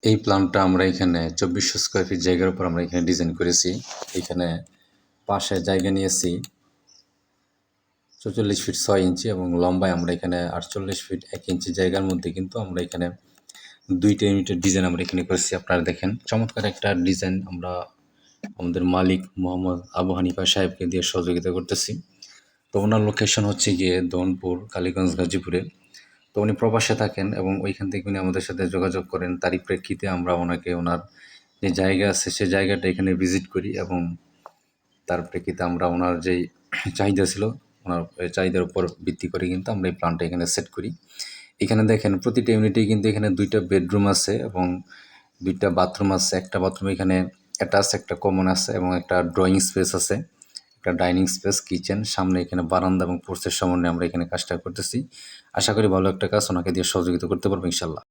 এই প্ল্যানটা আমরা এখানে ২৪০০ স্কোয়ার ফিট জায়গার উপর আমরা এখানে ডিজাইন করেছি। এখানে পাশে জায়গা নিয়েছি ৪৪ ফিট ৬ ইঞ্চি এবং লম্বায় আমরা এখানে ৪৮ ফিট ১ ইঞ্চি জায়গার মধ্যে কিন্তু আমরা এখানে ২টা ইউনিটের ডিজাইন আমরা এখানে করেছি। আপনারা দেখেন চমৎকার একটা ডিজাইন আমরা আমাদের মালিক মোহাম্মদ আবু হানিফা সাহেবকে দিয়ে সহযোগিতা করতেছি। তো ওনার লোকেশন হচ্ছে গিয়ে দৌলতপুর, কালীগঞ্জ, গাজীপুরে। তো উনি প্রবাসে থাকেন এবং ওইখান থেকে উনি আমাদের সাথে যোগাযোগ করেন। তারই প্রেক্ষিতে আমরা ওনাকে ওনার যে জায়গা আছে সে জায়গাটা এখানে ভিজিট করি এবং তার প্রেক্ষিতে আমরা ওনার যেই চাহিদা ছিল ওনার চাহিদার উপর ভিত্তি করে কিন্তু আমরা এই প্ল্যানটা এখানে সেট করি। এখানে দেখেন প্রতিটা ইউনিটেই কিন্তু এখানে ২টা বেডরুম আছে এবং ২টা বাথরুম আছে। একটা বাথরুম এখানে অ্যাটাচ, একটা কমন আছে এবং একটা ড্রয়িং স্পেস আছে, একটা ডাইনিং স্পেস, কিচেন, সামনে এখানে বারান্দা এবং পোর্চের সমন্বয়ে আমরা এখানে কাজটা করতেছি। আশা করি ভালো একটা কাজ ওনাকে দিয়ে সহযোগিতা করতে পারবো ইনশাল্লাহ।